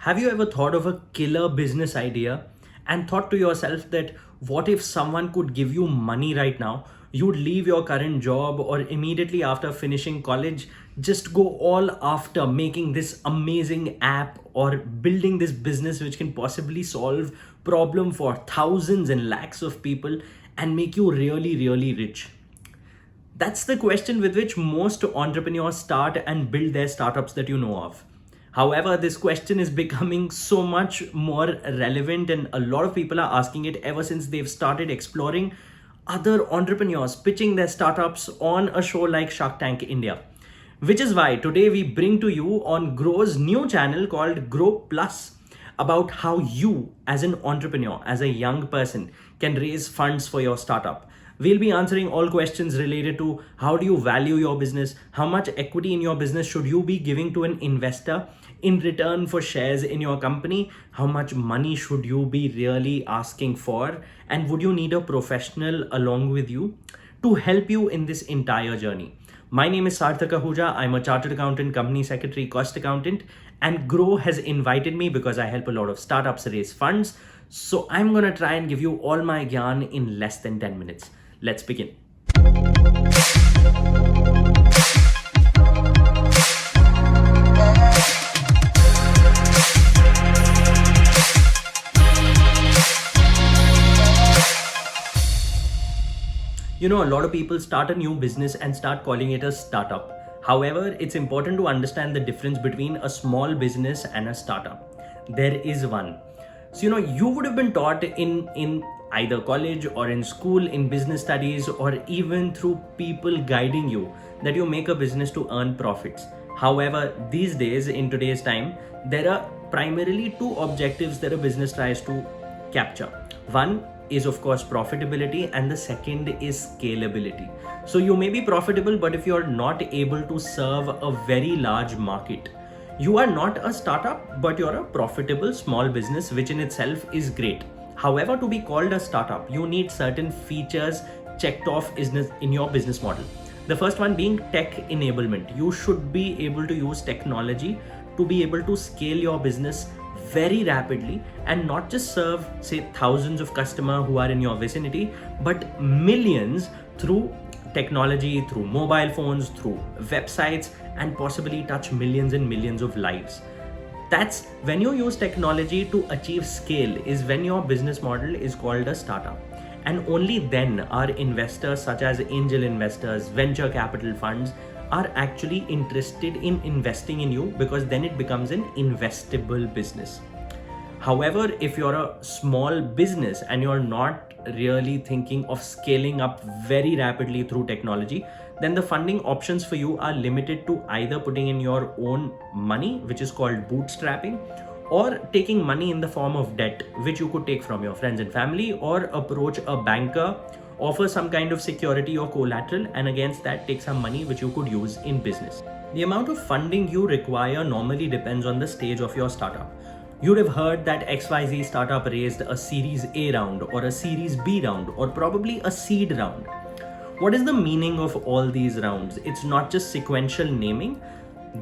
Have you ever thought of a killer business idea and thought to yourself that what if someone could give you money right now? You'd leave your current job or immediately after finishing college, just go all after making this amazing app or building this business which can possibly solve problem for thousands and lakhs of people and make you really, really rich. That's the question with which most entrepreneurs start and build their startups that you know of. However, this question is becoming so much more relevant, and a lot of people are asking it ever since they've started exploring other entrepreneurs pitching their startups on a show like Shark Tank India. Which is why today we bring to you on Grow's new channel called Groww Plus about how you, as an entrepreneur, as a young person, can raise funds for your startup. We'll be answering all questions related to how do you value your business, how much equity in your business should you be giving to an investor in return for shares in your company, how much money should you be really asking for, and would you need a professional along with you to help you in this entire journey. My name is Sarthak Ahuja. I'm a chartered accountant, company secretary, cost accountant, and Groww has invited me because I help a lot of startups raise funds. So I'm gonna try and give you all my gyan in less than 10 minutes. Let's begin. You know, a lot of people start a new business and start calling it a startup. However, it's important to understand the difference between a small business and a startup. There is one. So, you would have been taught in either college or in school, in business studies, or even through people guiding you that you make a business to earn profits. However, these days, in today's time, there are primarily two objectives that a business tries to capture. One is of course profitability, and the second is scalability. So you may be profitable, but if you're not able to serve a very large market, you are not a startup, but you're a profitable small business, which in itself is great. However, to be called a startup, you need certain features checked off in your business model. The first one being tech enablement. You should be able to use technology to be able to scale your business very rapidly and not just serve, say, thousands of customers who are in your vicinity, but millions through technology, through mobile phones, through websites, and possibly touch millions and millions of lives. That's when you use technology to achieve scale, is when your business model is called a startup. And only then are investors such as angel investors, venture capital funds are actually interested in investing in you, because then it becomes an investable business. However, if you're a small business and you're not really thinking of scaling up very rapidly through technology, then the funding options for you are limited to either putting in your own money, which is called bootstrapping, or taking money in the form of debt, which you could take from your friends and family, or approach a banker, offer some kind of security or collateral, and against that take some money which you could use in business. The amount of funding you require normally depends on the stage of your startup. You'd have heard that XYZ startup raised a Series A round or a Series B round or probably a seed round. What is the meaning of all these rounds? It's not just sequential naming.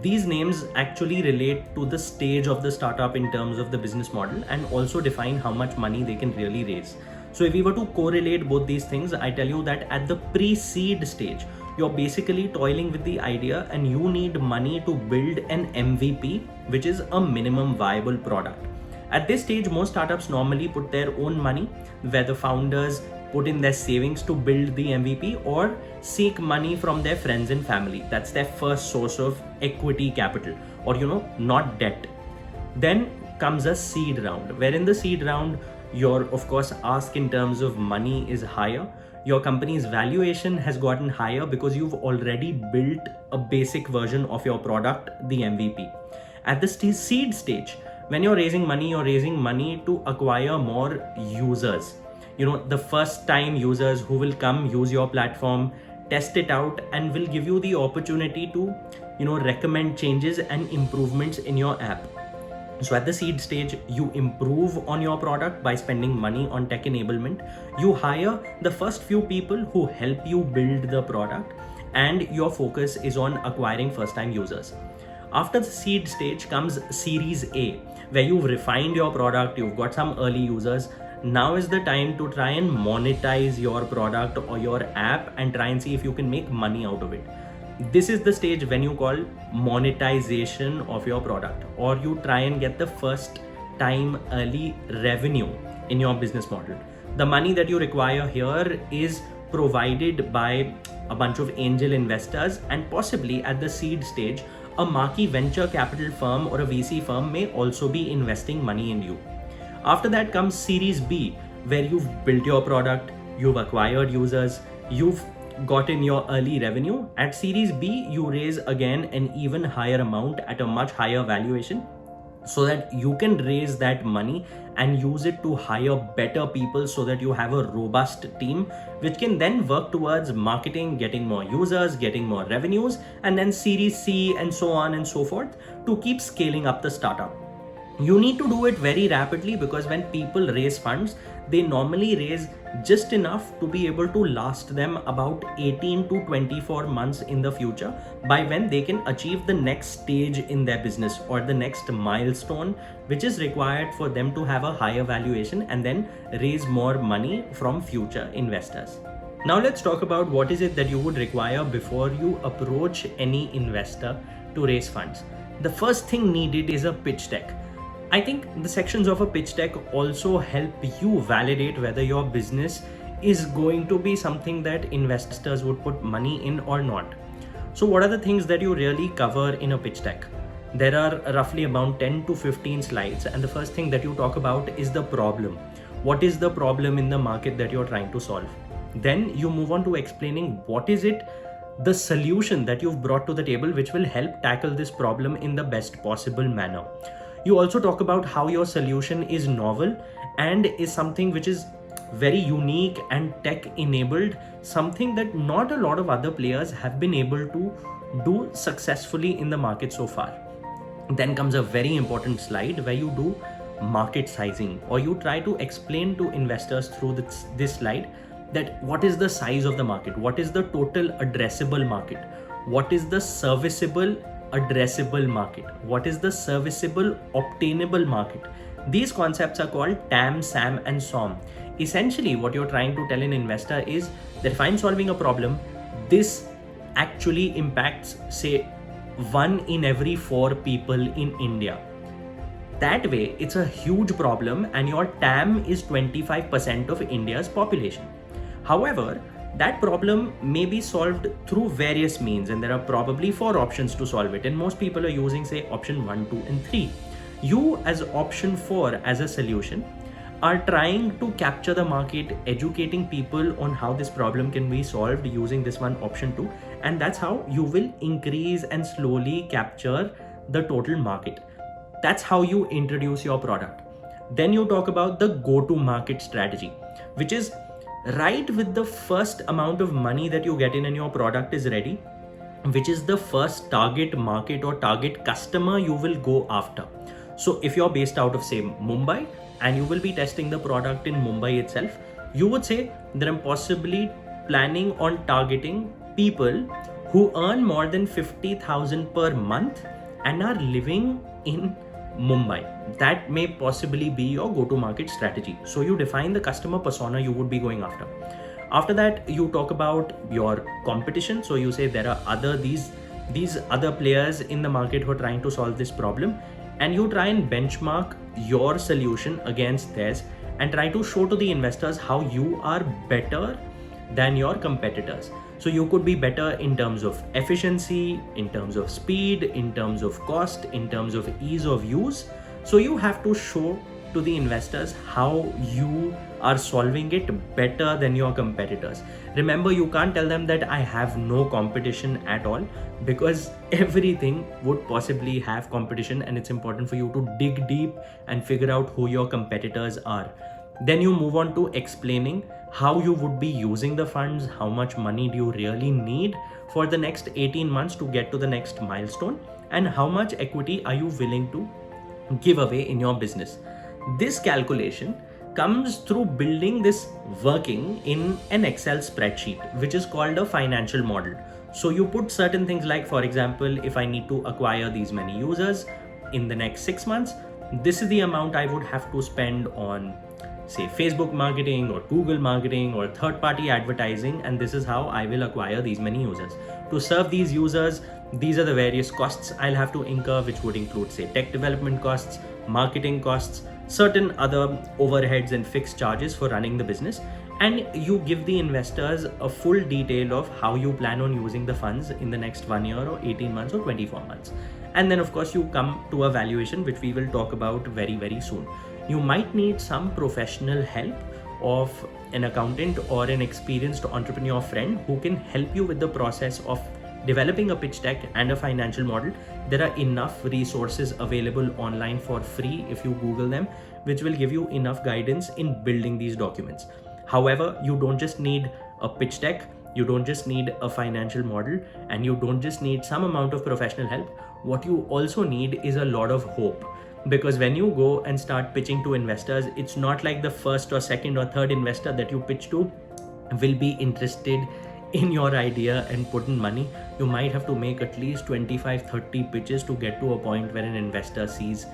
These names actually relate to the stage of the startup in terms of the business model, and also define how much money they can really raise. So if we were to correlate both these things, I tell you that at the pre-seed stage, you're basically toiling with the idea and you need money to build an MVP, which is a minimum viable product. At this stage, most startups normally put their own money, where the founders put in their savings to build the MVP, or seek money from their friends and family. That's their first source of equity capital, or not debt. Then comes a seed round, where in the seed round, your of course ask in terms of money is higher. Your company's valuation has gotten higher because you've already built a basic version of your product, the MVP. At the seed stage, when you're raising money to acquire more users. The first time users who will come use your platform, test it out, and will give you the opportunity to, recommend changes and improvements in your app. So at the seed stage, you improve on your product by spending money on tech enablement. You hire the first few people who help you build the product, and your focus is on acquiring first-time users. After the seed stage comes Series A, where you've refined your product, you've got some early users. Now is the time to try and monetize your product or your app and try and see if you can make money out of it. This is the stage when you call monetization of your product, or you try and get the first time early revenue in your business model. The money that you require here is provided by a bunch of angel investors, and possibly at the seed stage, a marquee venture capital firm or a VC firm may also be investing money in you. After that comes Series B, where you've built your product, you've acquired users, you've gotten your early revenue. At Series B, you raise again an even higher amount at a much higher valuation, so that you can raise that money and use it to hire better people, so that you have a robust team which can then work towards marketing, getting more users, getting more revenues, and then Series C and so on and so forth to keep scaling up the startup. You need to do it very rapidly, because when people raise funds, they normally raise just enough to be able to last them about 18 to 24 months in the future, by when they can achieve the next stage in their business or the next milestone, which is required for them to have a higher valuation and then raise more money from future investors. Now let's talk about what is it that you would require before you approach any investor to raise funds. The first thing needed is a pitch deck. I think the sections of a pitch deck also help you validate whether your business is going to be something that investors would put money in or not. So what are the things that you really cover in a pitch deck? There are roughly about 10 to 15 slides, and the first thing that you talk about is the problem. What is the problem in the market that you're trying to solve? Then you move on to explaining what is it, the solution that you've brought to the table, which will help tackle this problem in the best possible manner. You also talk about how your solution is novel and is something which is very unique and tech enabled, something that not a lot of other players have been able to do successfully in the market so far. Then comes a very important slide where you do market sizing, or you try to explain to investors through this slide that what is the size of the market, what is the total addressable market, what is the serviceable addressable market, what is the serviceable obtainable market. These concepts are called TAM, SAM and SOM. Essentially what you're trying to tell an investor is that if I'm solving a problem, this actually impacts say 1 in every 4 people in India. That way it's a huge problem, and your TAM is 25% of India's population. However, that problem may be solved through various means, and there are probably 4 options to solve it, and most people are using say option 1, 2 and 3. You as option 4 as a solution are trying to capture the market, educating people on how this problem can be solved using this one option 2, and that's how you will increase and slowly capture the total market. That's how you introduce your product. Then you talk about the go-to-market strategy, which is right with the first amount of money that you get in and your product is ready, which is the first target market or target customer you will go after. So if you're based out of say Mumbai and you will be testing the product in Mumbai itself, you would say that I'm possibly planning on targeting people who earn more than 50,000 per month and are living in Mumbai. That may possibly be your go-to-market strategy. So you define the customer persona you would be going after. After that, you talk about your competition. So you say there are these other players in the market who are trying to solve this problem, and you try and benchmark your solution against theirs and try to show to the investors how you are better than your competitors. So you could be better in terms of efficiency, in terms of speed, in terms of cost, in terms of ease of use. So you have to show to the investors how you are solving it better than your competitors. Remember, you can't tell them that I have no competition at all, because everything would possibly have competition, and it's important for you to dig deep and figure out who your competitors are. Then you move on to explaining how you would be using the funds, how much money do you really need for the next 18 months to get to the next milestone, and how much equity are you willing to give away in your business. This calculation comes through building this working in an Excel spreadsheet, which is called a financial model. So you put certain things like, for example, if I need to acquire these many users in the next 6 months, this is the amount I would have to spend on, say, Facebook marketing or Google marketing or third-party advertising, and this is how I will acquire these many users. To serve these users, these are the various costs I'll have to incur, which would include, say, tech development costs, marketing costs, certain other overheads and fixed charges for running the business. And you give the investors a full detail of how you plan on using the funds in the next 1 year or 18 months or 24 months. And then of course you come to a valuation, which we will talk about very, very soon. You might need some professional help of an accountant or an experienced entrepreneur friend who can help you with the process of developing a pitch deck and a financial model. There are enough resources available online for free if you Google them, which will give you enough guidance in building these documents. However, you don't just need a pitch deck, you don't just need a financial model, and you don't just need some amount of professional help. What you also need is a lot of hope. Because when you go and start pitching to investors, it's not like the first or second or third investor that you pitch to will be interested in your idea and put in money. You might have to make at least 25-30 pitches to get to a point where an investor sees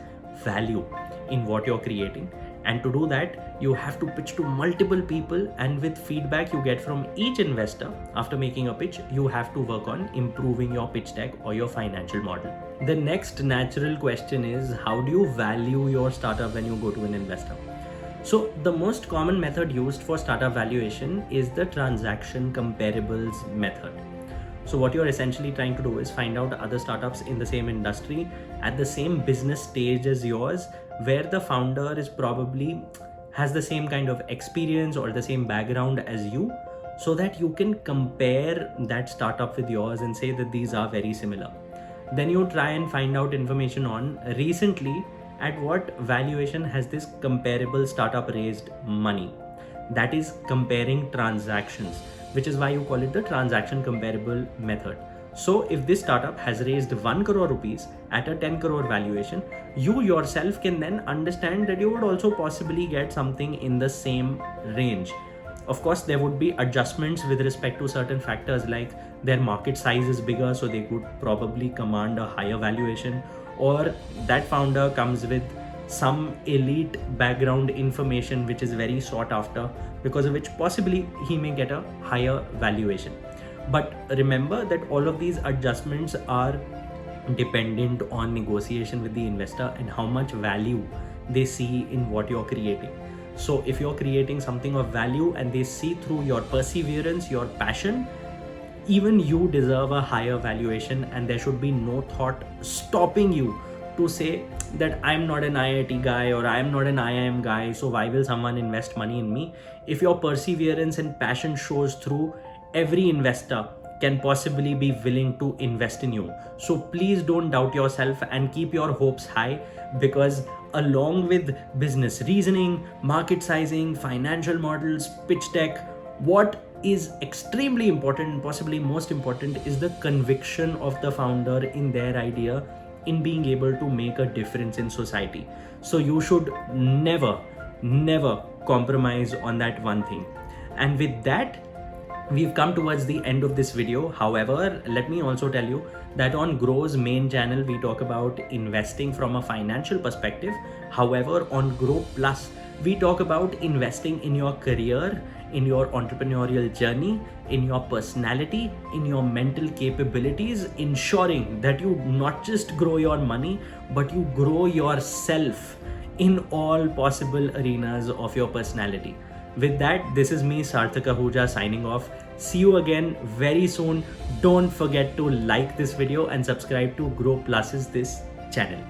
value in what you're creating. And to do that, you have to pitch to multiple people, and with feedback you get from each investor after making a pitch, you have to work on improving your pitch deck or your financial model. The next natural question is, how do you value your startup when you go to an investor? So the most common method used for startup valuation is the transaction comparables method. So what you're essentially trying to do is find out other startups in the same industry at the same business stage as yours, where the founder is probably has the same kind of experience or the same background as you, so that you can compare that startup with yours and say that these are very similar. Then you try and find out information on recently at what valuation has this comparable startup raised money. That is comparing transactions, which is why you call it the transaction comparable method. So if this startup has raised 1 crore rupees at a 10 crore valuation, you yourself can then understand that you would also possibly get something in the same range. Of course, there would be adjustments with respect to certain factors, like their market size is bigger, so they could probably command a higher valuation, or that founder comes with some elite background information which is very sought after, because of which possibly he may get a higher valuation. But remember that all of these adjustments are dependent on negotiation with the investor and how much value they see in what you're creating. So if you're creating something of value and they see through your perseverance, your passion, even you deserve a higher valuation, and there should be no thought stopping you to say that I'm not an IIT guy or I'm not an IIM guy, so why will someone invest money in me? If your perseverance and passion shows through, every investor can possibly be willing to invest in you. So please don't doubt yourself and keep your hopes high, because along with business reasoning, market sizing, financial models, pitch deck, what is extremely important and possibly most important is the conviction of the founder in their idea, in being able to make a difference in society. So you should never compromise on that one thing. And with that, we've come towards the end of this video. However, let me also tell you that on Groww's main channel, we talk about investing from a financial perspective. However, on Groww Plus, we talk about investing in your career, in your entrepreneurial journey, in your personality, in your mental capabilities, ensuring that you not just grow your money, but you grow yourself in all possible arenas of your personality. With that, this is me, Sarthak Ahuja, signing off. See you again very soon. Don't forget to like this video and subscribe to Groww Plus's this channel.